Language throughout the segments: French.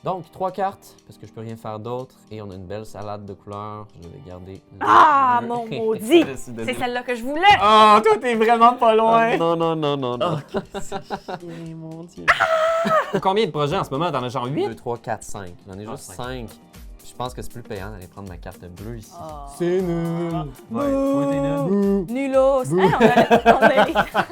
Donc, 3 cartes, parce que je peux rien faire d'autre. Et on a une belle salade de couleurs. Je vais garder... Ah, mon maudit! Je suis C'est désolé. celle-là que je voulais! Oh, toi, t'es vraiment pas loin! Non, non, non, non, non. Chier, mon Dieu. Combien de projets en ce moment? T'en as genre 8? 2, 3, 4, 5. J'en ai Ah, juste cinq. 5. Je pense que c'est plus payant d'aller prendre ma carte bleue ici. Oh. C'est nul! Ouais, toi, t'es nul. Nulos! Hey, on a...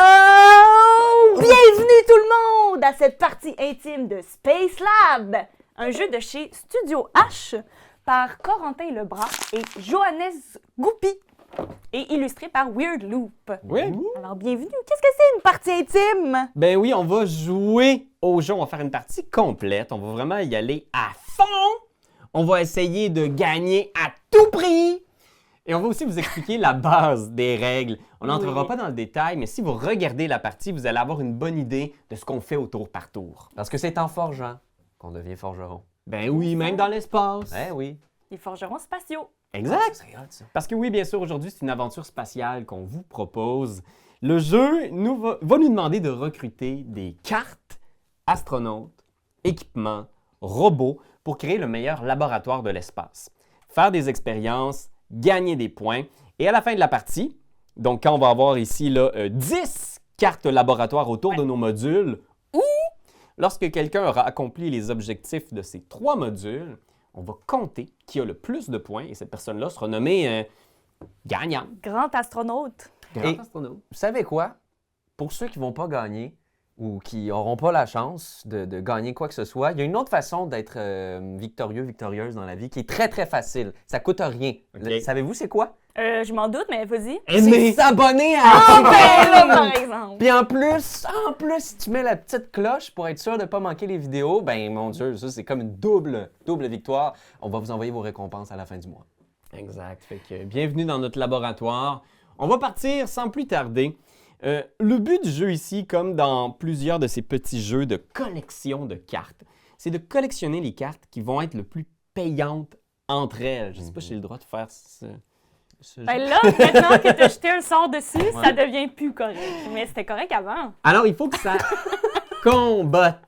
Oh! Bienvenue tout le monde à cette partie intime de Space Lab, un jeu de chez Studio H par Corentin Lebras et Johannes Goupy et illustré par Weird Loop. Oui? Alors bienvenue, qu'est-ce que c'est une partie intime? Ben oui, on va jouer au jeu, on va faire une partie complète, on va vraiment y aller à fond! On va essayer de gagner à tout prix! Et on va aussi vous expliquer la base des règles. On n'entrera Oui. pas dans le détail, mais si vous regardez la partie, vous allez avoir une bonne idée de ce qu'on fait au tour par tour. Parce que c'est en forgeant qu'on devient forgeron. Ben oui, même dans l'espace. Eh oui. Les forgerons spatiaux. Exact! C'est hot, ça. Parce que oui, bien sûr, aujourd'hui, c'est une aventure spatiale qu'on vous propose. Le jeu va nous demander de recruter des cartes, astronautes, équipements, robots pour créer le meilleur laboratoire de l'espace. Faire des expériences, gagner des points. Et à la fin de la partie, donc quand on va avoir ici là, 10 cartes laboratoires autour de nos modules, ou lorsque quelqu'un aura accompli les objectifs de ces 3 modules, on va compter qui a le plus de points et cette personne-là sera nommée gagnant. Grand astronaute. Et- Vous savez quoi? Pour ceux qui vont pas gagner ou qui n'auront pas la chance de gagner quoi que ce soit, il y a une autre façon d'être victorieux, victorieuse dans la vie qui est très, très facile. Ça coûte rien. Ok. Savez-vous c'est quoi? Je m'en doute, mais vas-y. C'est s'abonner à Ah la ben là, par chaîne! exemple. Puis en plus, si tu mets la petite cloche pour être sûr de ne pas manquer les vidéos, ben mon Dieu, ça c'est comme une double victoire. On va vous envoyer vos récompenses à la fin du mois. Exact. Fait que bienvenue dans notre laboratoire. On va partir sans plus tarder. Le but du jeu ici, comme dans plusieurs de ces petits jeux de collection de cartes, c'est de collectionner les cartes qui vont être le plus payantes entre elles. Je ne sais pas si j'ai le droit de faire ce Ben là, maintenant que tu as jeté un sort dessus, ça Ouais. devient plus correct. Mais c'était correct avant. Alors, il faut que ça combatte.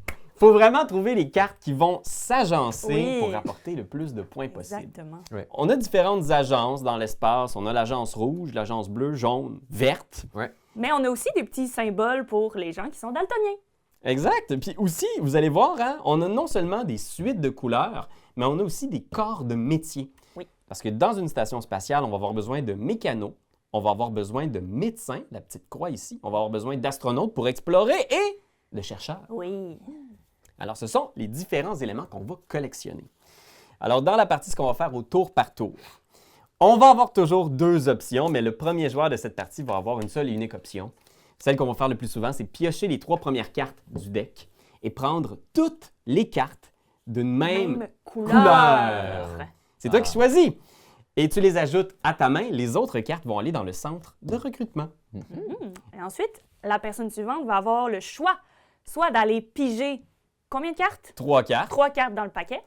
Il faut vraiment trouver les cartes qui vont s'agencer Oui. pour rapporter le plus de points possible. Exactement. On a différentes agences dans l'espace. On a l'agence rouge, l'agence bleue, jaune, verte. Mais on a aussi des petits symboles pour les gens qui sont daltoniens. Exact. Puis aussi, vous allez voir, hein, on a non seulement des suites de couleurs, mais on a aussi des corps de métier. Oui. Parce que dans une station spatiale, on va avoir besoin de mécanos, on va avoir besoin de médecins, la petite croix ici, on va avoir besoin d'astronautes pour explorer et de chercheurs. Oui. Alors, ce sont les différents éléments qu'on va collectionner. Alors, dans la partie, ce qu'on va faire au tour par tour, on va avoir toujours 2 options, mais le premier joueur de cette partie va avoir une seule et unique option. Celle qu'on va faire le plus souvent, c'est piocher les 3 premières cartes du deck et prendre toutes les cartes d'une même couleur. C'est toi qui choisis. Et tu les ajoutes à ta main. Les autres cartes vont aller dans le centre de recrutement. Et ensuite, la personne suivante va avoir le choix, soit d'aller piger combien de cartes? 3 cartes. 3 cartes dans le paquet.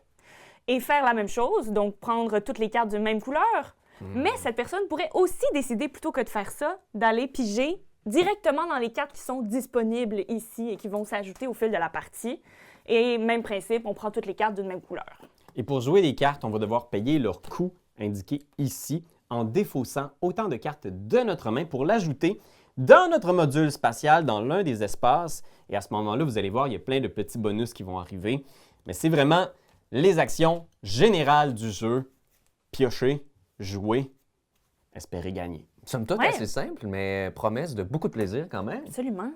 Et faire la même chose, donc prendre toutes les cartes d'une même couleur. Mais cette personne pourrait aussi décider, plutôt que de faire ça, d'aller piger directement dans les cartes qui sont disponibles ici et qui vont s'ajouter au fil de la partie. Et même principe, on prend toutes les cartes d'une même couleur. Et pour jouer les cartes, on va devoir payer leur coût indiqué ici en défaussant autant de cartes de notre main pour l'ajouter dans notre module spatial dans l'un des espaces. Et à ce moment-là, vous allez voir, il y a plein de petits bonus qui vont arriver. Mais c'est vraiment les actions générales du jeu. Piocher, jouer, espérer gagner. Somme toute Ouais. assez simple, mais promesse de beaucoup de plaisir quand même. Absolument.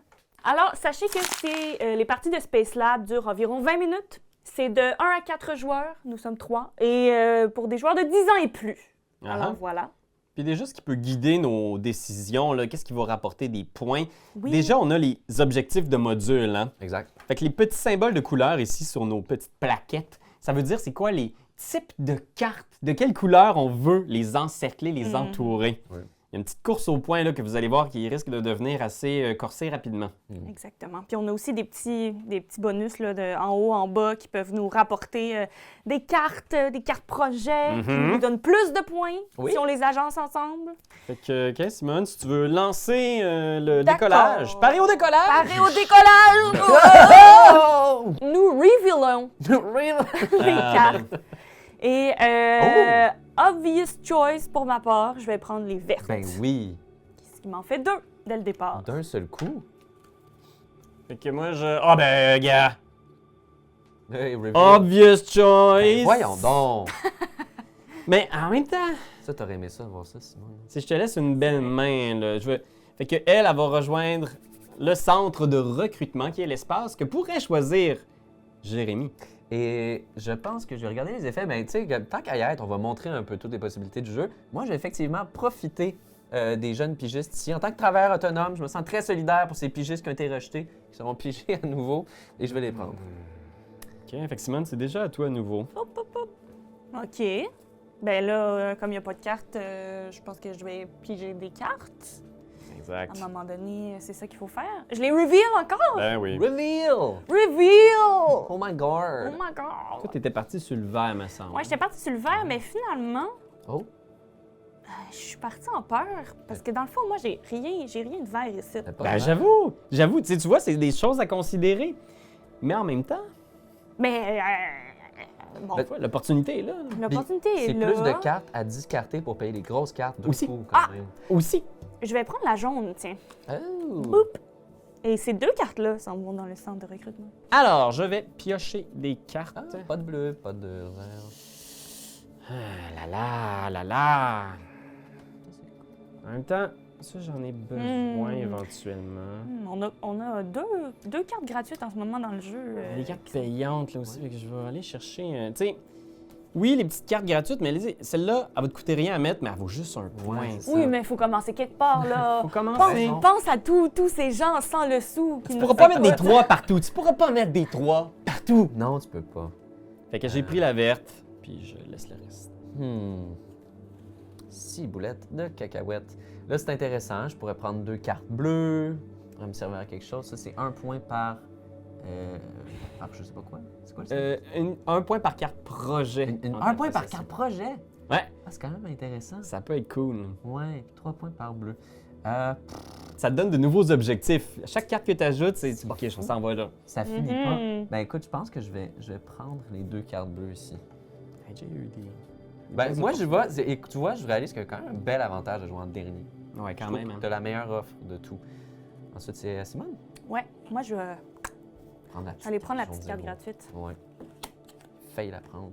Alors, sachez que les parties de Space Lab durent environ 20 minutes. C'est de 1 à 4 joueurs, nous sommes 3, et pour des joueurs de 10 ans et plus. Alors voilà. Puis déjà, ce qui peut guider nos décisions, là, qu'est-ce qui va rapporter des points? Oui. Déjà, on a les objectifs de module. Hein? Exact. Fait que les petits symboles de couleur ici sur nos petites plaquettes, ça veut dire c'est quoi les types de cartes, de quelle couleur on veut les encercler, les entourer. Oui. Il y a une petite course au point là, que vous allez voir qui risque de devenir assez corsée rapidement. Exactement. Puis on a aussi des petits bonus là, en haut, en bas qui peuvent nous rapporter des cartes projets qui nous donnent plus de points si on les agence ensemble. Fait que, OK, Simone, si tu veux lancer le D'accord. décollage. Parer au décollage! Pareil au décollage! Oh! Nous révélons les Ah, cartes. Et obvious choice pour ma part, je vais prendre les vertes. Ben oui, Ce qui m'en fait 2 dès le départ. d'un seul coup. Fait que moi, je... Ah ben, gars! Hey, reveal. Obvious Ben, choice! voyons donc. Mais en même temps, Ça, t'aurais aimé ça, voir ça, Simon. si je te laisse une belle main, là, fait que elle va rejoindre le centre de recrutement, qui est l'espace que pourrait choisir Jérémy. Et je pense que je vais regarder les effets, mais tu sais, tant qu'à y être, on va montrer un peu toutes les possibilités du jeu. Moi, je vais effectivement profiter des jeunes pigistes ici. En tant que travailleur autonome, je me sens très solidaire pour ces pigistes qui ont été rejetés, qui seront pigés à nouveau, et je vais les prendre. OK, fait que Simone, c'est déjà à toi à nouveau. OK. Ben là, comme il n'y a pas de cartes, je pense que je vais piger des cartes. Exact. À un moment donné, c'est ça qu'il faut faire. Je les reveal encore! Ben oui. Reveal! Reveal! Oh my Oh god! my God! Toi, t'étais parti sur le vert, me semble. Ouais, j'étais partie sur le vert, mais finalement, Oh! je suis partie en peur. Parce que dans le fond, moi, j'ai rien de vert ici. T'as pas Ben de j'avoue, tu vois, c'est des choses à considérer. Mais en même temps, Mais, bon, Ben, l'opportunité est là. l'opportunité est C'est là. plus de cartes à discarter pour payer les grosses cartes d'un Aussi. coup, quand même. Aussi. Je vais prendre la jaune, tiens. Oh! Boop. Et ces 2 cartes-là s'en vont dans le centre de recrutement. Alors, je vais piocher des cartes. Ah, pas de bleu, pas de vert. Ah là là. En même temps, ça, j'en ai besoin éventuellement. On a deux cartes gratuites en ce moment dans le jeu. Les cartes payantes, là aussi, fait que je vais aller chercher... tu sais, oui, les petites cartes gratuites, mais celle-là, elle va te coûter rien à mettre, mais elle vaut juste un point. Ouais, c'est Oui, ça. mais il faut commencer quelque part, là. Faut commencer. Pense à tous ces gens sans le sou. Tu pourras pas mettre des 3 partout. Tu pourras pas mettre des 3 partout. Non, tu peux pas. Fait que j'ai pris la verte, puis je laisse le reste. 6 boulettes de cacahuètes. Là, c'est intéressant. Je pourrais prendre 2 cartes bleues. Ça va me servir à quelque chose. Ça, c'est 1 point par... je sais pas quoi. C'est quoi ça? Un point par carte projet. Un point par carte projet? Ouais. Ah, c'est quand même intéressant. Ça peut être cool. Ouais, 3 points par bleu. Ça te donne de nouveaux objectifs. Chaque carte que tu ajoutes, c'est OK, je s'en va là. Ça finit pas. Ben écoute, je pense que je vais prendre les 2 cartes bleues ici. J'ai eu des... Ben, moi, je vois, et tu vois, je réalise qu'il y a quand même un bel avantage de jouer en dernier. Ouais, quand même. Hein. Tu as la meilleure offre de tout. Ensuite, c'est à Simone. Ouais, moi, je vais aller prendre la jaune petite carte zéro. gratuite. Ouais. Faille la prendre.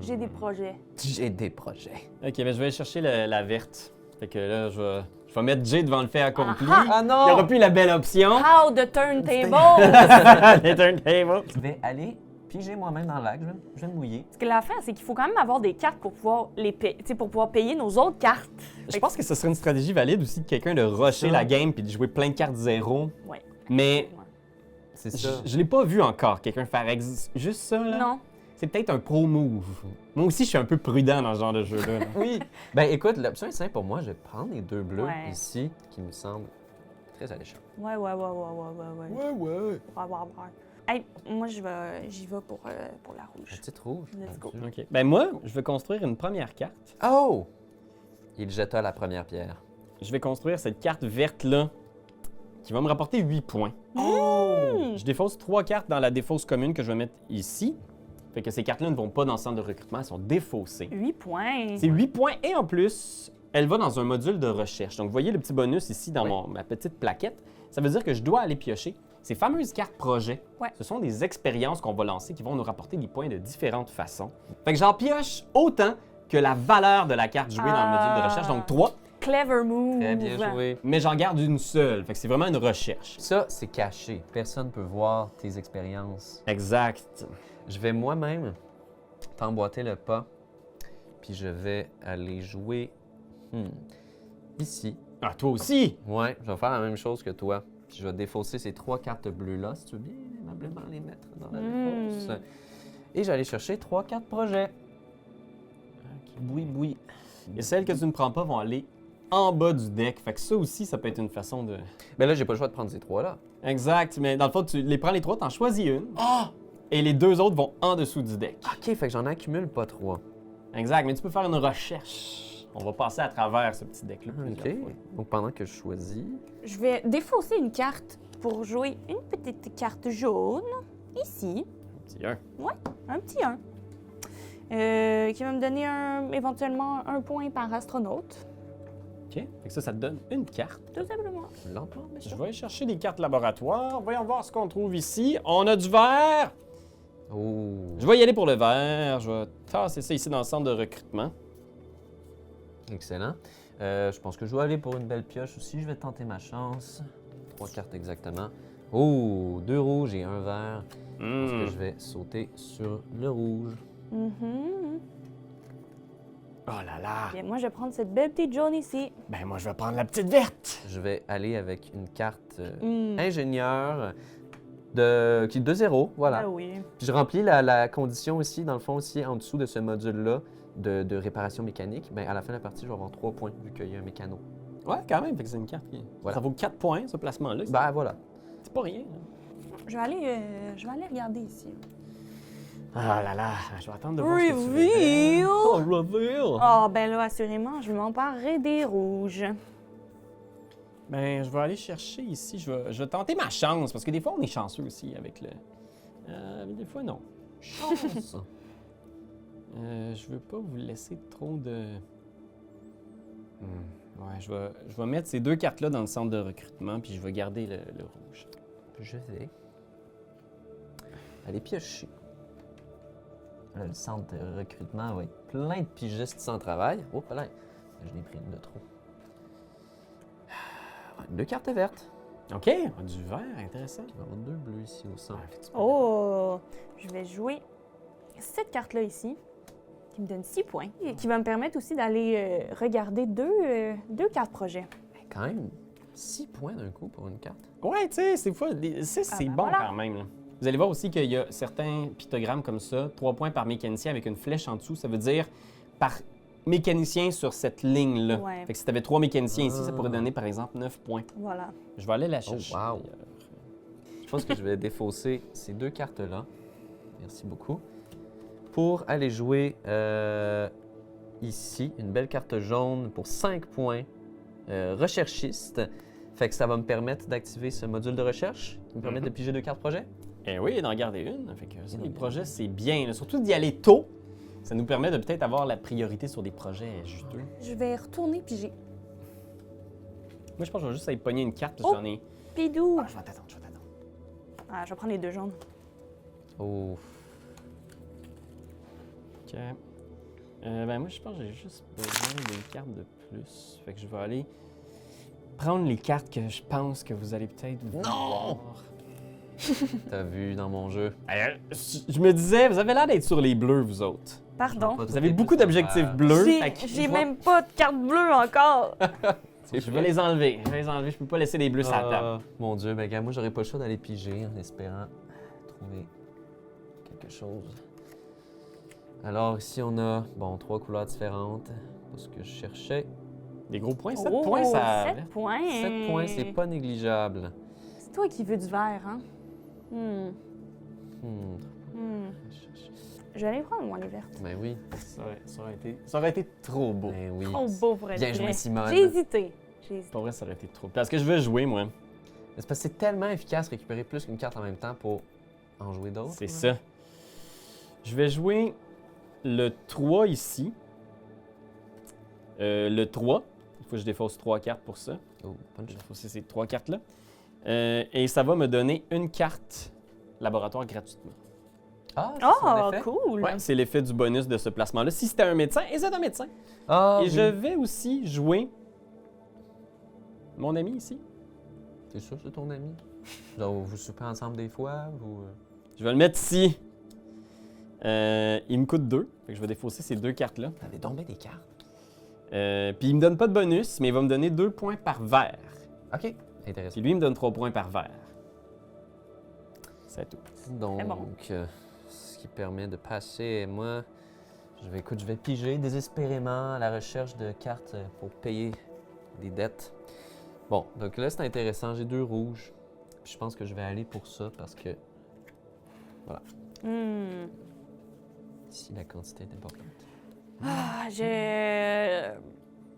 J'ai des projets. J'ai des projets. OK, ben, je vais aller chercher la verte. Fait que là, je vais mettre J devant le fait accompli. Ah non! Il n'y aura plus la belle option. How the turntable! Les turntables. Je vais aller piger moi-même dans le lac. Je vais me mouiller. Ce que l'affaire, c'est qu'il faut quand même avoir des cartes pour pouvoir pour pouvoir payer nos autres cartes. Je pense que ce serait une stratégie valide aussi de quelqu'un de rusher Ça. la game puis de jouer plein de cartes zéro. Ouais. Mais C'est ça. je l'ai pas vu encore, quelqu'un faire juste ça, là. Non. C'est peut-être un pro move. Moi aussi, je suis un peu prudent dans ce genre de jeu-là. Oui. Ben écoute, l'option est simple pour moi. Je vais prendre les 2 bleus Ouais. ici, qui me semblent très alléchants. Ouais. Ouais. Hey, moi, j'y vais pour la rouge. La petite rouge. Let's go. mon Dieu. OK. Ben moi, je vais construire une première carte. Oh! Il jeta la première pierre. Je vais construire cette carte verte-là qui va me rapporter 8 points. Oh! Je défausse 3 cartes dans la défausse commune que je vais mettre ici. Fait que ces cartes-là ne vont pas dans le centre de recrutement, elles sont défaussées. 8 points. C'est 8 points et en plus, elle va dans un module de recherche. Donc, vous voyez le petit bonus ici dans Oui. ma petite plaquette. Ça veut dire que je dois aller piocher ces fameuses cartes projets. Ouais. Ce sont des expériences qu'on va lancer qui vont nous rapporter des points de différentes façons. Fait que j'en pioche autant que la valeur de la carte jouée dans le module de recherche, donc 3, Clever move. Très bien joué. mais j'en garde une seule. Fait que c'est vraiment une recherche. Ça, c'est caché. Personne ne peut voir tes expériences. Exact. Je vais moi-même t'emboîter le pas, puis je vais aller jouer ici. Ah, toi aussi! Ouais, je vais faire la même chose que toi. Puis je vais défausser ces 3 cartes bleues-là, si tu veux bien aimablement les mettre dans la défausse. Et j'allais chercher 3 cartes projets. Boui, boui. Et celles que tu ne prends pas vont aller en bas du deck. Fait que ça aussi, ça peut être une façon de... Ben là, j'ai pas le choix de prendre ces 3-là. Exact, mais dans le fond, tu les prends les 3, t'en choisis une. Ah! Et les 2 autres vont en dessous du deck. OK, fait que j'en accumule pas 3. Exact, mais tu peux faire une recherche. On va passer à travers ce petit deck-là OK. plusieurs fois. Donc pendant que je choisis... Je vais défausser une carte pour jouer une petite carte jaune, ici, Petit 1. un petit 1, qui va me donner éventuellement un point par astronaute, OK. Fait que ça te donne une carte. tout simplement. Lentement, mais Je vais aller chercher des cartes laboratoire. Voyons voir ce qu'on trouve ici. On a du vert. Oh! Je vais y aller pour le vert. Je vais tasser ça ici dans le centre de recrutement. Excellent. Je pense que je vais aller pour une belle pioche aussi. Je vais tenter ma chance. 3 cartes exactement. Oh! 2 rouges et 1 vert. Je pense que je vais sauter sur le rouge. Mhm. Oh là là. Bien, moi, je vais prendre cette belle petite jaune ici. Ben moi, je vais prendre la petite verte. Je vais aller avec une carte Mm. ingénieur qui est de 0, voilà. Ah oui. Puis je remplis la condition aussi, dans le fond, aussi en dessous de ce module-là de réparation mécanique. Ben, à la fin de la partie, je vais avoir 3 points vu qu'il y a un mécano. Ouais, quand même. Fait que c'est une carte qui... Voilà. Ça vaut 4 points, ce placement-là. Ben voilà. C'est pas rien. Là. Je vais aller regarder ici. Ah là là. Je vais attendre de voir ce que tu révèles. Reveal! Oh, reveal! Ah, ben là, assurément, je m'emparerai des rouges. Ben, je vais aller chercher ici. Je vais tenter ma chance, parce que des fois, on est chanceux aussi avec le... mais des fois, non. Chance. Je veux pas vous laisser trop de... Ouais, je vais mettre ces 2 cartes-là dans le centre de recrutement, puis je vais garder le rouge. Je vais aller piocher. Là, le centre de recrutement va être plein de pigistes sans travail. Oh, là, je l'ai pris une de trop. 2 cartes vertes. OK, du vert, intéressant. Il va y avoir 2 bleus ici au centre. Oh! Je vais jouer cette carte-là ici, qui me donne 6 points, et qui va me permettre aussi d'aller regarder deux cartes projet. Mais quand même, 6 points d'un coup pour une carte. Ouais, tu sais, c'est ben bon voilà. quand même. Là. Vous allez voir aussi qu'il y a certains pictogrammes comme ça, 3 points par mécanicien avec une flèche en dessous. Ça veut dire par mécanicien sur cette ligne-là. Ouais. Fait que si tu avais 3 mécaniciens ici, ça pourrait donner par exemple 9 points. Voilà. Je vais aller la chercher. wow. d'ailleurs. Je pense que je vais défausser ces 2 cartes-là. Merci beaucoup. Pour aller jouer ici, une belle carte jaune pour 5 points. Recherchiste. Fait que ça va me permettre d'activer ce module de recherche, qui me permet de piger 2 cartes projet. Eh oui, d'en garder une. Fait que ça, Bien, les bien. projets, c'est bien. Là. Surtout d'y aller tôt. Ça nous permet de peut-être avoir la priorité sur des projets juteux. Je vais retourner piger. Moi, je pense que je vais juste aller pogner une carte parce que Oh! j'en ai... Pidou! Ah, je vais t'attendre. Ah, je vais prendre les 2 jaunes. Oh. OK. Ben moi, je pense que j'ai juste besoin d'une carte de plus. Fait que je vais aller prendre les cartes que je pense que vous allez peut-être vouloir. T'as vu dans mon jeu. Je me disais, vous avez l'air d'être sur les bleus, vous autres. Pardon. Vous avez beaucoup d'objectifs bleus. Fait que J'ai je vais- même pas de carte bleue encore. Je vais les enlever. Je peux pas laisser les bleus sur la table. Ah, mon Dieu, ben gars, moi j'aurais pas le choix d'aller piger en espérant trouver quelque chose. Alors ici on a, bon, 3 couleurs différentes. Pas ce que je cherchais. Des gros points, 7 Oh, points, ça... 7 points. 7 points, c'est pas négligeable. C'est toi qui veux du vert, hein? Hmm. Je vais aller prendre, moi, les vertes. Ben oui, Ça aurait été trop beau. ben oui. Trop beau pour être Bien vrai. joué, Simone. J'ai hésité. Pour vrai, ça aurait été trop. Parce que je veux jouer, moi. Mais c'est parce que c'est tellement efficace de récupérer plus qu'une carte en même temps pour en jouer d'autres. C'est ça. Je vais jouer le 3 ici. Le 3. Il faut que je défausse 3 cartes pour ça. Oh, punch. Je vais défausser ces 3 cartes-là. Et ça va me donner une carte laboratoire gratuitement. Ah, c'est son Oh, effet? cool! Ouais, c'est l'effet du bonus de ce placement-là. Si c'était un médecin, et c'est un médecin. Ah, Et oui. je vais aussi jouer mon ami ici. T'es sûr que c'est ton ami? Genre, vous soupez ensemble des fois? Ou... Je vais le mettre ici. Il me coûte 2. Fait que je vais défausser ces 2 cartes-là. T'avais tombé des cartes. Puis il me donne pas de bonus, mais il va me donner 2 points par vert. OK, intéressant. Puis lui, il me donne 3 points par vert. C'est tout. Donc, C'est bon. ce qui permet de passer, moi, Je vais piger désespérément à la recherche de cartes pour payer des dettes. Bon, donc là, c'est intéressant. J'ai 2 rouges. Puis je pense que je vais aller pour ça parce que ici, la quantité est importante.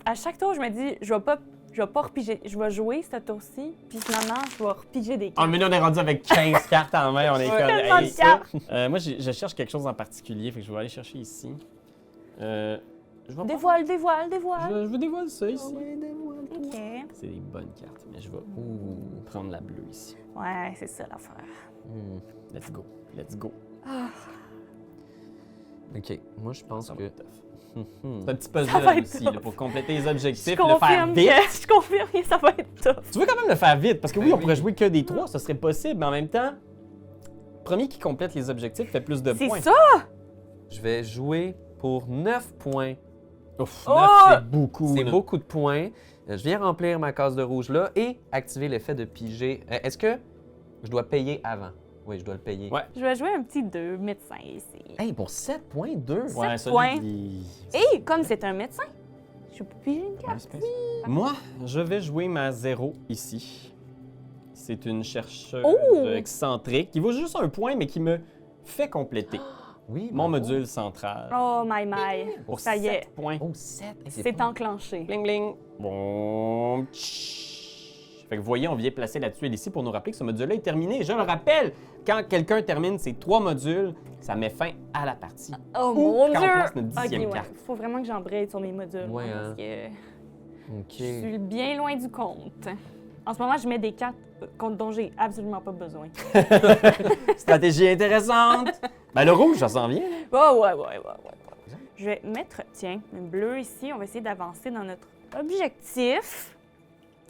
À chaque tour, je me dis, je vais pas repiger. Je vais jouer cette tour-ci, puis finalement, je vais repiger des Ah, cartes. mais là, on est rendu avec 15 cartes en main. On est comme. Tellement de ça. cartes. Moi, je cherche quelque chose en particulier, fait que je vais aller chercher ici. Je vais prendre- Dévoile. Je vais dévoiler ça ici. OK. C'est des bonnes cartes, mais je vais prendre la bleue ici. Ouais, c'est ça l'affaire. Let's go. Let's go. OK. Moi, je pense Ça va que... être tough. C'est un petit puzzle Ça va être aussi, tough. là, pour compléter les objectifs, Je le faire confirme vite. je confirme que ça va être tough. Tu veux quand même le faire vite, parce que oui, Ben on pourrait oui. jouer que des 3, ce serait possible, mais en même temps, premier qui complète les objectifs fait plus de C'est points. ça? Je vais jouer pour 9 points. Ouf, Oh! 9, c'est beaucoup. C'est là. beaucoup de points. Je viens remplir ma case de rouge là et activer l'effet de piger. Est-ce que je dois payer avant? Oui, je dois le payer. Ouais. Je vais jouer un petit 2 médecin ici. Hey, pour 7 points, 2. Ouais, 7 celui points. qui- Et comme c'est un médecin, je peux piger une carte. Moi, je vais jouer ma 0 ici. C'est une chercheuse Oh! excentrique qui vaut juste un point, mais qui me fait compléter Oui, mon bravo. module central. Oh my. Pour Ça y est, 7 points. Oh, 7. c'est enclenché. Bling bling. Bon. Tch. Fait que vous voyez, on vient placer la tuile ici pour nous rappeler que ce module-là est terminé. Et je le rappelle, quand quelqu'un termine ces 3 modules, ça met fin à la partie. Oh Ou mon quand on dieu! place notre 10e Ok, carte. Faut vraiment que j'embraye sur mes modules. Ouais, parce hein. que OK. je suis bien loin du compte. En ce moment, je mets des cartes dont j'ai absolument pas besoin. Stratégie intéressante. Ben, le rouge, ça s'en vient. Ouais. Je vais mettre, tiens, une bleue ici. On va essayer d'avancer dans notre objectif.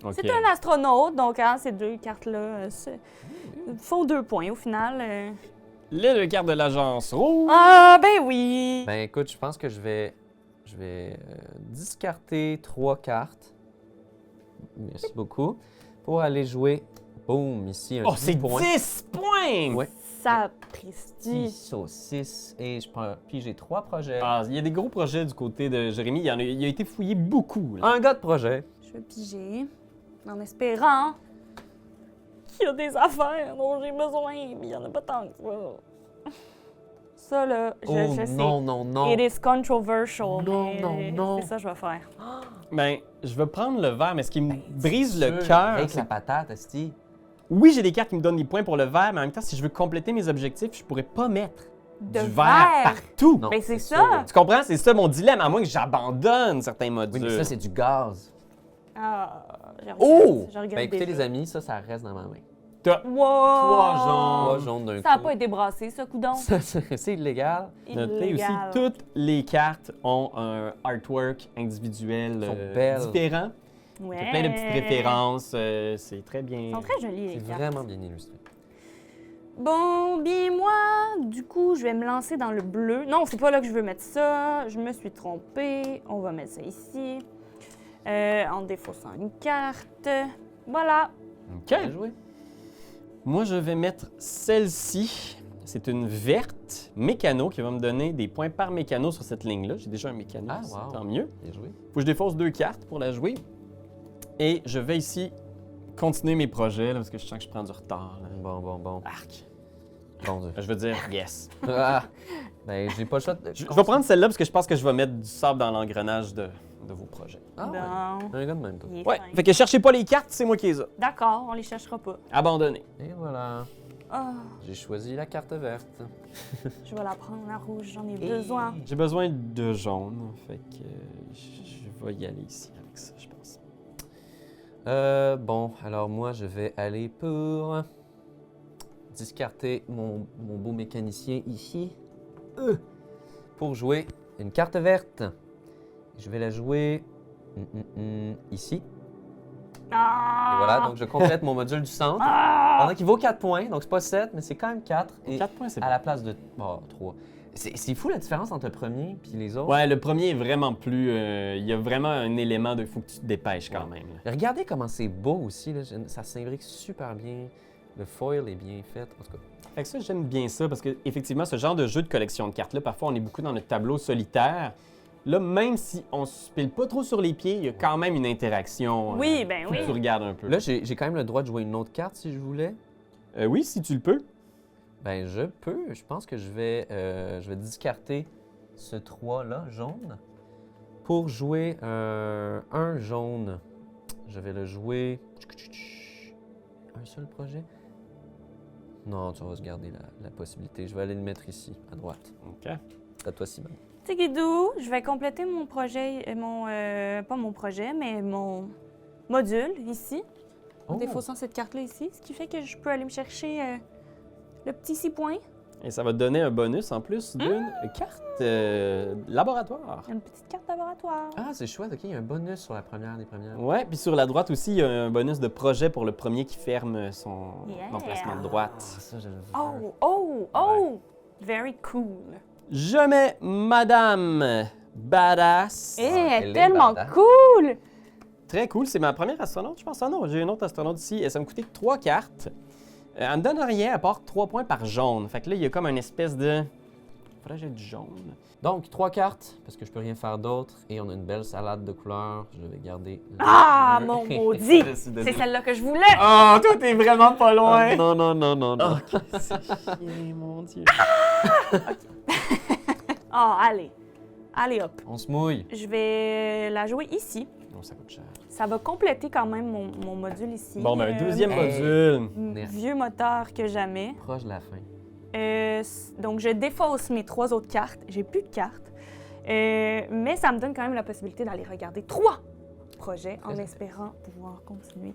OK. C'est un astronaute, donc hein, ces 2 cartes-là font 2 points au final. Les 2 cartes de l'agence rouge. Ah, ben oui! Ben écoute, je pense que je vais discarter 3 cartes. Merci beaucoup. Pour aller jouer, boum, ici, un Oh, 10 c'est points. 10 points! Ouais. Sapristi! 10 au 6 et puis j'ai 3 projets. Ah, il y a des gros projets du côté de Jérémy. Il a été fouillé beaucoup. Là. Un gars de projet. Je vais piger en espérant qu'il y a des affaires dont j'ai besoin, mais il n'y en a pas tant que ça. Ça, là, je sais. non. It is controversial. Non, mais non. C'est ça que je vais faire. Ben, je vais prendre le vert, mais ce qui me brise le Sûr. cœur, Avec c'est la patate, Asti. oui, j'ai des cartes qui me donnent des points pour le vert, mais en même temps, si je veux compléter mes objectifs, je pourrais pas mettre De du vert partout. Non, Ben, c'est sûr. ça. Tu comprends? C'est ça mon dilemme, à moins que j'abandonne certains Oui, modules. mais ça, c'est du gaz. Ah, je regrette. Oh! Je regrette Ben écoutez, déjà. les amis, ça reste dans ma main. T'as Wow! 3 Trois jaunes. jaunes d'un Ça n'a coup. pas été brassé, ça, coudon. C'est illégal. Notez aussi, Illégal. toutes les cartes ont un artwork individuel Elles sont belles. différent. Ouais. Il y a plein de petites références. C'est très bien. Ils sont très jolis, les C'est cartes. vraiment bien illustré. Bon, bien moi, du coup, je vais me lancer dans le bleu. Non, c'est pas là que je veux mettre ça. Je me suis trompée. On va mettre ça ici. En défaussant une carte. Voilà. OK. Bien joué. Moi, je vais mettre celle-ci. C'est une verte mécano qui va me donner des points par mécano sur cette ligne-là. J'ai déjà un mécano, Ah, ici, wow. tant mieux. Bien joué. Faut que je défausse 2 cartes pour la jouer. Et je vais ici continuer mes projets, là, parce que je sens que je prends du retard. là. Bon. Arc. Bon Dieu. Je veux dire, yes. Ah! Ben, j'ai pas le choix de... Je vais prendre celle-là parce que je pense que je vais mettre du sable dans l'engrenage de vos projets. Ah ouais. Bon. Un gars de même, toi. Il est Ouais, fin. fait que cherchez pas les cartes, c'est moi qui les ai. D'accord, on les cherchera pas. Abandonné. Et voilà. Ah, J'ai choisi la carte verte. je vais la prendre, la rouge, j'en ai besoin. J'ai besoin de jaune, fait que je vais y aller ici avec ça, je pense. Bon, alors moi, je vais aller pour discarter mon beau mécanicien ici. Pour jouer une carte verte. Je vais la jouer ici. Ah! Et voilà, donc je complète mon module du centre. Ah! Pendant qu'il vaut 4 points, donc c'est pas 7, mais c'est quand même 4. Et 4 points, c'est à bon. la place de 3. C'est fou la différence entre le premier et les autres. Ouais, le premier est vraiment plus. Il y a vraiment un élément de. Faut que tu te dépêches quand même. là. Regardez comment c'est beau aussi, là. Ça s'imbrique super bien. Le foil est bien fait, en tout cas. Fait que ça, j'aime bien ça parce que effectivement, ce genre de jeu de collection de cartes-là, parfois, on est beaucoup dans notre tableau solitaire. Là, même si on se pile pas trop sur les pieds, il y a quand même une interaction. Oui, ben faut oui. que tu regardes un peu. Là, j'ai quand même le droit de jouer une autre carte si je voulais. Oui, si tu le peux. Ben, je peux. Je pense que je vais discarter ce 3-là, jaune, pour jouer un jaune. Je vais le jouer... Un seul projet? Non, tu vas se garder la possibilité. Je vais aller le mettre ici, à droite. OK. À toi, Simone. Tigidou, je vais compléter mon projet, pas mon projet, mais mon module ici, en Oh. défaussant cette carte-là ici, ce qui fait que je peux aller me chercher le petit 6 points, Et ça va te donner un bonus en plus d'une carte laboratoire. une petite carte laboratoire. Ah, c'est chouette. OK, il y a un bonus sur la première des premières. Ouais, puis sur la droite aussi, il y a un bonus de projet pour le premier qui ferme son Yeah. emplacement de Ah, droite. ça, je le veux. Oh! Very cool. Je mets Madame Badass. Eh, elle elle est est tellement badass. cool! Très cool. C'est ma première astronaute, je pense. Ah non, j'ai une autre astronaute ici. Et ça me coûtait 3 cartes. Elle me donne rien à part 3 points par jaune. Fait que là, il y a comme une espèce de... Faudrait que j'ai du jaune. Donc, 3 cartes, parce que je peux rien faire d'autre. Et on a une belle salade de couleurs. Je vais garder... le Ah, bleu. mon maudit! Je me suis donné- C'est celle-là que je voulais! Oh, toi, t'es vraiment pas loin! Ah, non, non, non, non, non. Oh, c'est chier, mon Dieu. Oh, allez. Allez, hop. On se mouille. Je vais la jouer ici. Non, ça coûte cher. Ça va compléter quand même mon module ici. Bon, ben, un deuxième Hey. module. Vieux moteur que jamais. Proche de la fin. Donc, je défausse mes 3 autres cartes. J'ai plus de cartes. Mais ça me donne quand même la possibilité d'aller regarder 3 projets en Très espérant pouvoir continuer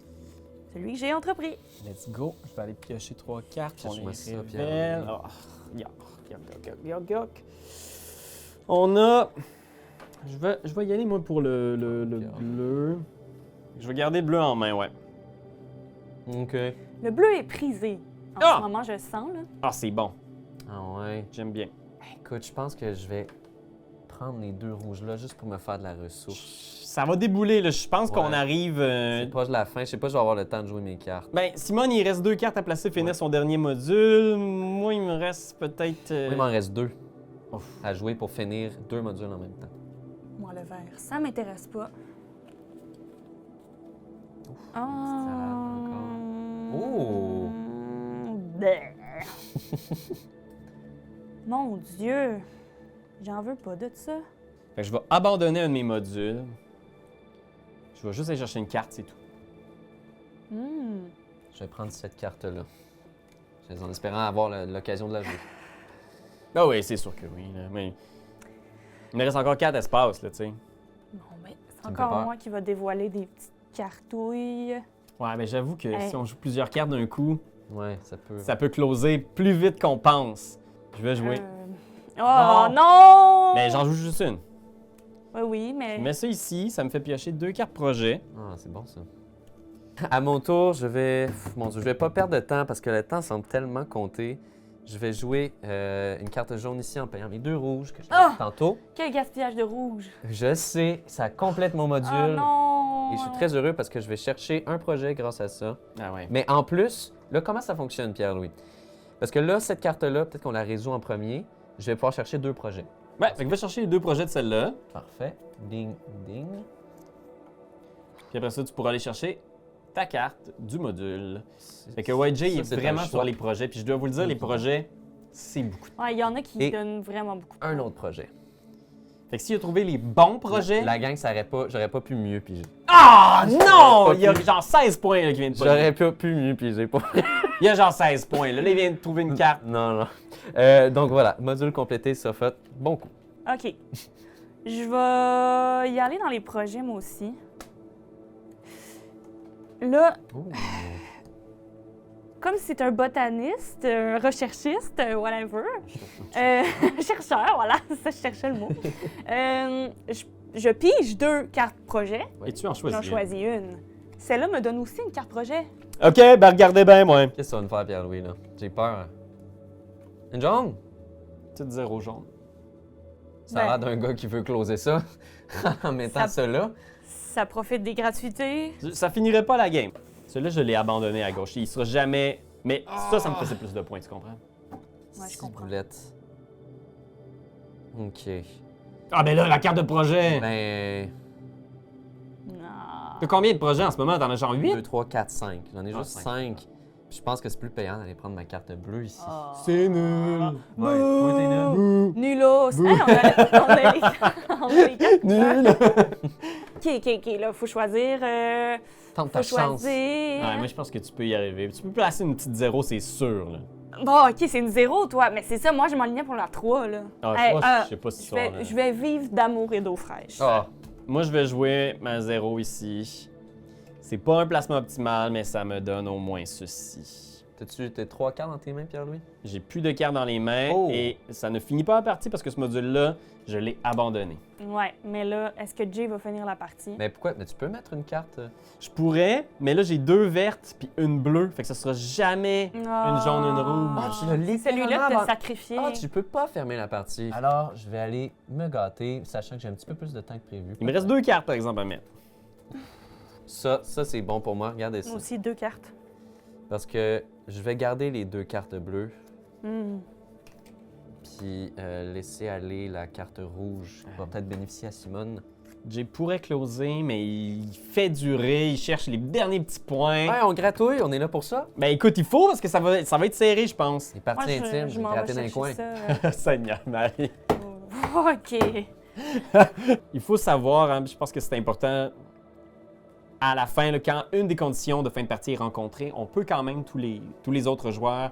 celui que j'ai entrepris. Let's go. Je vais aller piocher 3 cartes. On Cherche-moi les ça, révèle. Pierre. Oh, yuck. On a... Je vais y aller, moi, pour le bleu. Je vais garder le bleu en main, ouais. OK. Le bleu est prisé. En Ah! ce moment, je le sens, là. Ah, c'est bon. Ah ouais. J'aime bien. Écoute, je pense que je vais prendre les 2 rouges-là juste pour me faire de la ressource. Ça va débouler, là. Je pense Ouais. qu'on arrive... C'est proche de la fin. Je sais pas si je vais avoir le temps de jouer mes cartes. Ben, Simone, il reste 2 cartes à placer, finir son dernier module. Moi, il me reste peut-être... Moi, il m'en reste 2 Ouf. à jouer pour finir 2 modules en même temps. Moi, le vert, ça m'intéresse pas. salade Oh! Bleh. Mon Dieu! J'en veux pas de ça. Fait que je vais abandonner un de mes modules. Je vais juste aller chercher une carte, c'est tout. Hmm. Je vais prendre cette carte-là. En espérant avoir l'occasion de la jouer. Ah oui, c'est sûr que oui. Là, mais il me reste encore 4 espaces, là, tu sais. Bon, ben, c'est Ça me fait encore peur. moi qui va dévoiler des petites cartouilles. Ouais, mais j'avoue que Hey. si on joue plusieurs cartes d'un coup, Ouais, ça peut. ça peut closer plus vite qu'on pense. Je vais jouer. Oh non! Mais j'en joue juste une. Oui, oui, mais... Je mets ça ici, ça me fait piocher 2 cartes projet. Ah, c'est bon ça. À mon tour, je vais. Mon Dieu, je vais pas perdre de temps parce que le temps semble tellement compter. Je vais jouer une carte jaune ici en payant mes 2 rouges que j'ai Ah! tantôt. Quel gaspillage de rouge! Je sais, ça complète mon module. Oh non! Et je suis très heureux parce que je vais chercher un projet grâce à ça. Ah ouais. Mais en plus, là, comment ça fonctionne, Pierre-Louis? Parce que là, cette carte-là, peut-être qu'on la résout en premier. Je vais pouvoir chercher 2 projets. Ouais, fait que va chercher les 2 projets de celle-là. Parfait. Ding, ding. Puis après ça, tu pourras aller chercher ta carte du module. Fait que YJ il Ça, est c'est vraiment un sur choix. les projets. Puis je dois vous le dire, les projets, c'est beaucoup. Ouais, il y en a qui Et donnent vraiment beaucoup. Un autre projet. Fait que s'il a trouvé les bons projets... La gang, j'aurais pas pu mieux piger. Ah non! Pas Il y a plus. genre 16 points là, qui viennent de pogner. J'aurais pas pu mieux piger. Pour... Il y a genre 16 points. Là, il vient de trouver une carte. non, non. Donc voilà, module complété, ça fait. Bon coup. OK. Je vais y aller dans les projets, moi aussi. Là, comme c'est un botaniste, un recherchiste, whatever, chercheur, voilà, ça, je cherchais le mot. Je pige 2 cartes projet, Et tu en j'en choisis. choisis une. Celle-là me donne aussi une carte projet. OK, ben regardez bien, moi. Qu'est-ce que ça va me faire, Pierre-Louis, là? J'ai peur. Une jaune? Petite 0 jaune. Ça a l'air d'un gars qui veut closer ça en mettant ça là. Ça profite des gratuités. Ça finirait pas la game. Celui-là, je l'ai abandonné à gauche. Il sera jamais Mais ça me faisait plus de points, tu comprends? Ouais, je comprends. Ciboulette. OK. Ah, ben là, la carte de projet! Ben, Non. T'as combien de projets en ce moment? T'en as genre 8? 2, 3, 4, 5. J'en ai Ah, juste 5. Je pense que c'est plus payant d'aller prendre ma carte bleue ici. Ah. C'est nul! Ouais, toi, t'es nul. Bouh. Nulos! Hey, on a les quatre. Nul! OK, là, faut choisir. Tente Faut ta chance. choisir. Ouais, moi, je pense que tu peux y arriver. Tu peux placer une petite 0, c'est sûr, là. Bon, OK, c'est une 0, toi. Mais c'est ça, moi, je m'enlignais pour la 3, là. Ah, Hey, je sais pas si je ça vais, je vais vivre d'amour et d'eau fraîche. Ah, Moi, je vais jouer ma 0 ici. C'est pas un placement optimal, mais ça me donne au moins ceci. t'as-tu tes 3 cartes dans tes mains, Pierre-Louis? J'ai plus de cartes dans les mains Oh. et ça ne finit pas la partie parce que ce module-là, je l'ai abandonné. Ouais, mais là, est-ce que Jay va finir la partie? Mais pourquoi? Mais tu peux mettre une carte? Je pourrais, mais là, j'ai 2 vertes puis une bleue. Fait que ça sera jamais une jaune, une rouge. Ah, tu l'as C'est celui-là littéralement que t'as abandonné. sacrifié. Ah, tu peux pas fermer la partie. Alors, je vais aller me gâter, sachant que j'ai un petit peu plus de temps que prévu. Il me reste 2 cartes, par exemple, à mettre. Ça c'est bon pour moi. Regardez ça. Moi aussi, 2 cartes. Parce que je vais garder les 2 cartes bleues, Hmm. puis laisser aller la carte rouge. Ça va peut-être bénéficier à Simone. Jay pourrait closer, mais il fait durer, il cherche les derniers petits points. Ouais, on gratouille, on est là pour ça. Ben écoute, il faut parce que ça va être serré, je pense. Les parties Moi, intimes, je je m'en vais gratter dans les chercher coins. ça. Seigneur Marie. OK. Il faut savoir, hein, je pense que c'est important, à la fin, là, quand une des conditions de fin de partie est rencontrée, on peut quand même, tous les autres joueurs,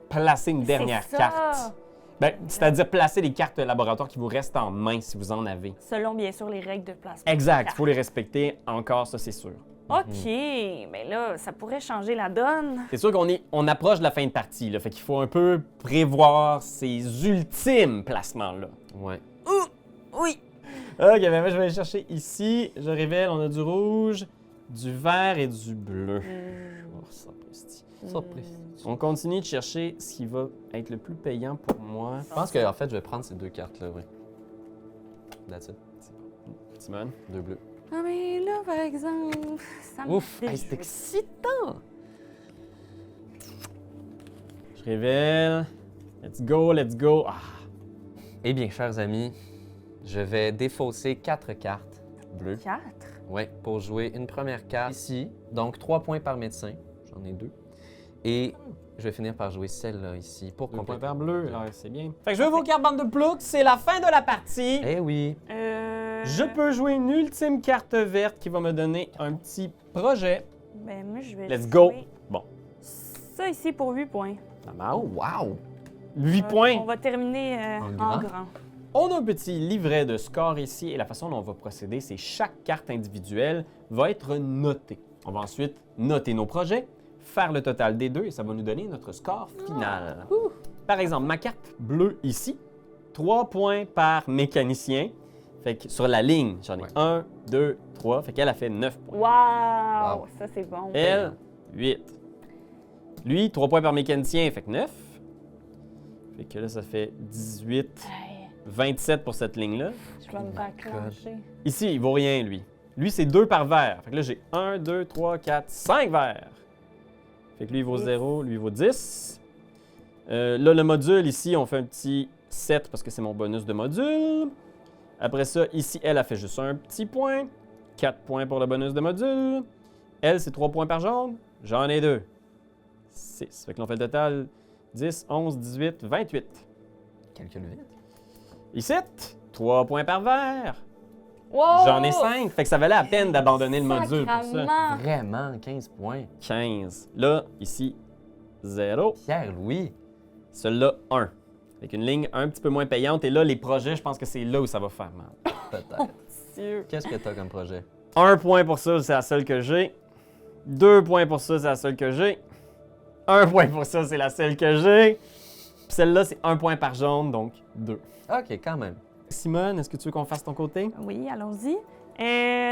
placer une dernière C'est ça. carte. Ben, c'est-à-dire placer les cartes laboratoire qui vous restent en main si vous en avez. Selon, bien sûr, les règles de placement. Exact, il faut les respecter encore, ça c'est sûr. OK, mais là, ça pourrait changer la donne. C'est sûr on approche de la fin de partie, là, fait qu'il faut un peu prévoir ces ultimes placements-là. Ouais. Oui. Ok, ben moi je vais aller chercher ici. Je révèle, on a du rouge, du vert et du bleu. Oh, ça, presti. Surprise. On continue de chercher ce qui va être le plus payant pour moi. Je pense qu'en fait, je vais prendre ces 2 cartes-là, oui. That's it. Simone? 2 bleus. Ah, mais là, par exemple, ça me Ouf, hey, c'est déjoue. excitant! Je révèle. Let's go, let's go. Ah, Eh bien, chers amis, je vais défausser 4 cartes bleues. 4. Ouais, pour jouer une première carte ici. Donc, 3 points par médecin. J'en ai 2. Et je vais finir par jouer celle-là ici pour 2 points compléter. vers bleu. Ah, c'est bien. Fait que je veux vos cartes bande de ploucs. C'est la fin de la partie. Eh oui! Je peux jouer une ultime carte verte qui va me donner un petit projet. Ben, moi, je vais. Let's go. jouer Bon. Ça ici pour 8 points. Oh, wow! 8 points. On va terminer En en grand. grand. On a un petit livret de score ici et la façon dont on va procéder, c'est chaque carte individuelle va être notée. On va ensuite noter nos projets, faire le total des deux et ça va nous donner notre score final. Par exemple, ma carte bleue ici, 3 points par mécanicien. Fait que sur la ligne, j'en ai Ouais. 1, 2, 3. Fait qu'elle a fait 9 points. Wow! Wow. Ça, c'est bon. Elle, 8. Lui, 3 points par mécanicien, fait que 9. Fait que là, ça fait 18, Hey, 27 pour cette ligne-là. je vais me baclencher. Ici, il vaut rien, lui. Lui, c'est 2 par verre. Fait que là, j'ai 1, 2, 3, 4, 5 verres. Fait que lui, il vaut 0, lui, il vaut 10. Là, le module, ici, on fait un petit 7 parce que c'est mon bonus de module. Après ça, ici, elle a fait juste un petit point. 4 points pour le bonus de module. Elle, c'est 3 points par jaune. J'en ai 2. 6. Fait que l'on fait le total 10, 11, 18, 28. Calcule vite. Ici, 3 points par verre. Wow! J'en ai 5. Fait que ça valait la peine d'abandonner le module pour ça. Sacrement. Vraiment, 15 points. 15. Là, ici, 0. Pierre-Louis. Celui-là, 1. Avec une ligne un petit peu moins payante. Et là, les projets, je pense que c'est là où ça va faire mal. Peut-être. Dieu. Qu'est-ce que t'as comme projet? 1 point pour ça, c'est la seule que j'ai. 2 points pour ça, c'est la seule que j'ai. 1 point pour ça, c'est la seule que j'ai. Puis celle-là, c'est 1 point par jaune, donc 2. OK, quand même. Simone, est-ce que tu veux qu'on fasse ton côté? Oui, allons-y.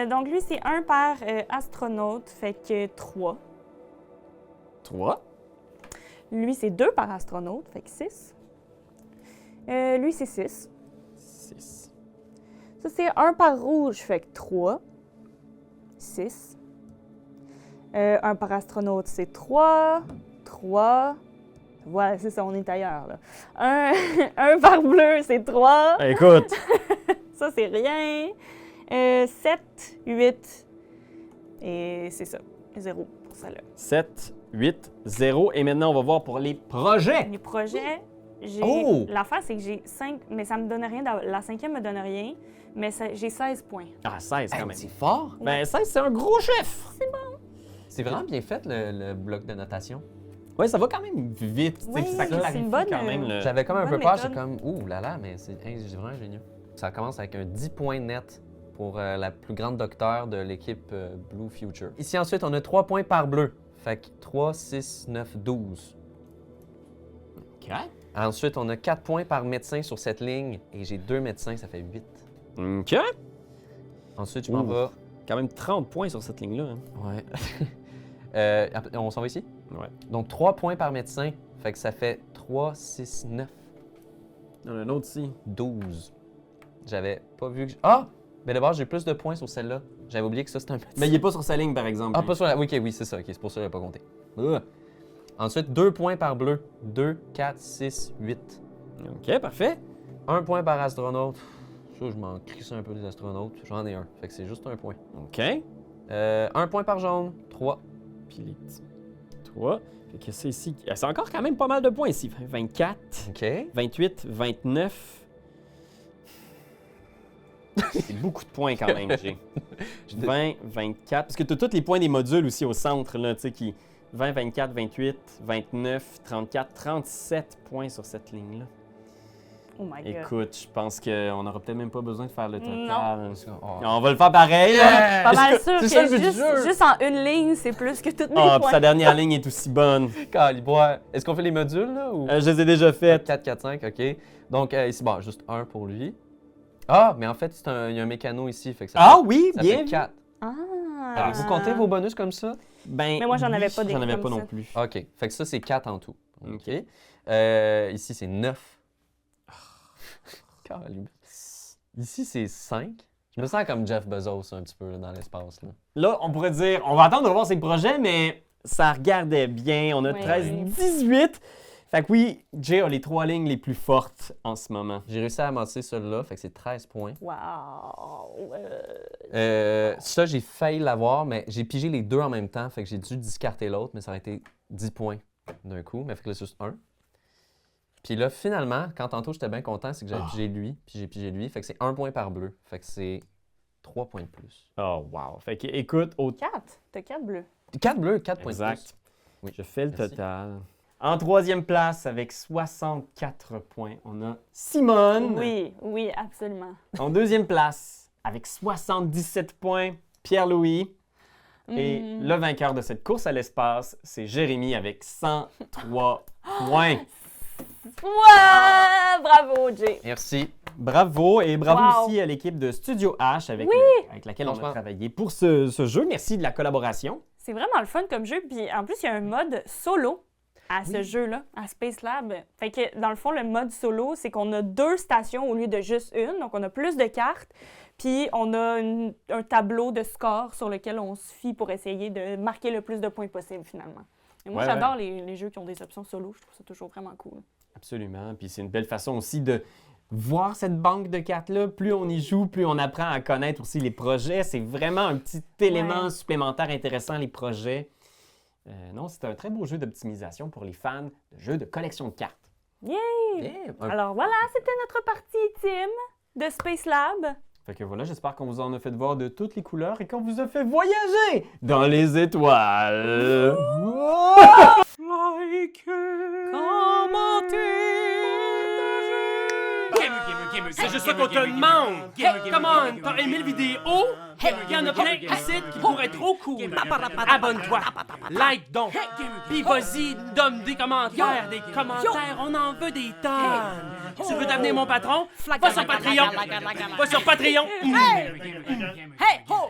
Donc, lui, c'est 1 par astronaute, fait que 3. 3. Lui, c'est 2 par astronaute, fait que 6. Lui, c'est 6. 6. Ça, c'est 1 par rouge, fait que 3. 6. 1 par astronaute, c'est 3. 3. Voilà, c'est ça, on est ailleurs, là. Un par bleu, c'est 3. Écoute, Ça, c'est rien. 7, 8. Et c'est ça. 0 pour ça, là. 7, 8, 0. Et maintenant, on va voir pour les projets. Les projets, j'ai. Oh! L'affaire, c'est que j'ai 5, mais ça me donne rien. La cinquième me donne rien, mais j'ai 16 points. Ah, 16 quand Hey, même. c'est fort! Ben, 16, c'est un gros chiffre. C'est vraiment bien fait, le bloc de notation. Ouais, ça va quand même vite. Tu sais, Oui, puis ça c'est une clarifie bonne, quand même le... J'avais comme un bonne peu peur, méthode. j'étais comme, ouh là là, mais c'est vraiment génial. Ça commence avec un 10 points net pour la plus grande docteure de l'équipe Blue Future. Ici, ensuite, on a 3 points par bleu. Fait que 3, 6, 9, 12. OK. Ensuite, on a 4 points par médecin sur cette ligne et j'ai 2 médecins, ça fait 8. OK. Ensuite, je m'en Ouh. vais. Quand même 30 points sur cette ligne-là. Hein. Ouais. On s'en va ici? Ouais. Donc 3 points par médecin. Fait que ça fait 3, 6, 9, Il y en a un autre ici. 12. J'avais pas vu que. Ah! Mais d'abord, j'ai plus de points sur celle-là. J'avais oublié que ça, c'était un petit. Mais il est pas sur sa ligne, par exemple. Ah, lui. pas sur la. Oui, ok, oui, c'est ça. Ok, c'est pour ça que je pas compté. Ah. Ensuite, 2 points par bleu. 2, 4, 6, 8. OK, parfait. 1 point par astronaute. Ça, je m'en crisse un peu des astronautes. J'en ai un. Fait que c'est juste un point. OK. 1 point par jaune. 3. Puis les petits 3. Fait que c'est ici. C'est encore quand même pas mal de points ici. 24, OK. 28, 29. C'est beaucoup de points quand même, j'ai. 20, 24. Parce que tu as tous les points des modules aussi au centre, là, tu sais, qui. 20, 24, 28, 29, 34, 37 points sur cette ligne-là. Oh my god. Écoute, je pense qu'on n'aura peut-être même pas besoin de faire le total. Non. Oh. On va le faire pareil, là. Pas mal Est-ce sûr c'est ça, le que but du jeu. juste en une ligne, c'est plus que toutes mes Ah, puis points. sa dernière ligne est aussi bonne. Caliboire. Est-ce qu'on fait les modules, là? Ou... Je les ai déjà faites. 4, 4, 5, OK. Donc, ici, bon, juste 1 pour lui. Ah, mais en fait, il y a un mécano ici. Fait que ça Ah fait, oui, ça bien fait vu. 4. Ah. Vous comptez vos bonus comme ça? Ben, Mais moi, j'en avais oui, pas des J'en avais comme pas ça. non plus. OK. Fait que ça, c'est 4 en tout. OK. Ici, c'est 9. Ici, c'est 5. Je me sens comme Jeff Bezos un petit peu là, dans l'espace. Là. Là, on pourrait dire, on va attendre de voir ses projets, mais ça regardait bien. On a Oui. 13, 18. Fait que oui, Jay a les 3 lignes les plus fortes en ce moment. J'ai réussi à amasser celui-là, fait que c'est 13 points. Wow. Ça, j'ai failli l'avoir, mais j'ai pigé les deux en même temps, fait que j'ai dû discarter l'autre, mais ça aurait été 10 points d'un coup, mais fait que là, c'est juste 1. Puis là, finalement, quand tantôt j'étais bien content, c'est que j'avais pigé lui, puis j'ai pigé lui, fait que c'est 1 point par bleu, fait que c'est 3 points de plus. Oh, wow. Fait que écoute, au 4. T'as 4 bleus. 4 bleus, 4 points de plus. exact. Oui. Je fais le Merci. total. En 3e place, avec 64 points, on a Simone. Oui, oui, absolument. En 2e place, avec 77 points, Pierre-Louis. Et Hmm. le vainqueur de cette course à l'espace, c'est Jérémy avec 103 points. Ouais! Bravo, Jay. Merci. Bravo et bravo Wow. aussi à l'équipe de Studio H avec, avec laquelle on a Franchement. travaillé pour ce jeu. Merci de la collaboration. C'est vraiment le fun comme jeu. Puis en plus, il y a un mode solo à ce jeu-là, à Space Lab. Fait que dans le fond, le mode solo, c'est qu'on a 2 stations au lieu de juste une. Donc, on a plus de cartes. Puis, on a un tableau de score sur lequel on se fie pour essayer de marquer le plus de points possible, finalement. Et moi, Ouais, j'adore les jeux qui ont des options solo. Je trouve ça toujours vraiment cool. Absolument. Puis c'est une belle façon aussi de voir cette banque de cartes-là. Plus on y joue, plus on apprend à connaître aussi les projets. C'est vraiment un petit élément Ouais. supplémentaire intéressant, les projets. Non, c'est un très beau jeu d'optimisation pour les fans de jeux de collection de cartes. Bien. Alors voilà, c'était notre partie team de Space Lab. Fait que voilà, j'espère qu'on vous en a fait voir de toutes les couleurs et qu'on vous a fait voyager dans les étoiles. C'est juste ça qu'on te demande! Hey, come on! T'as aimé le vidéo? Hey, y'en a plein ici qui pourraient être trop cool! Abonne-toi! Like donc! Puis vas-y, donne des commentaires! Des commentaires, on en veut des tonnes! Tu veux devenir mon patron? Va sur Patreon! Va sur Patreon! Hey, ho!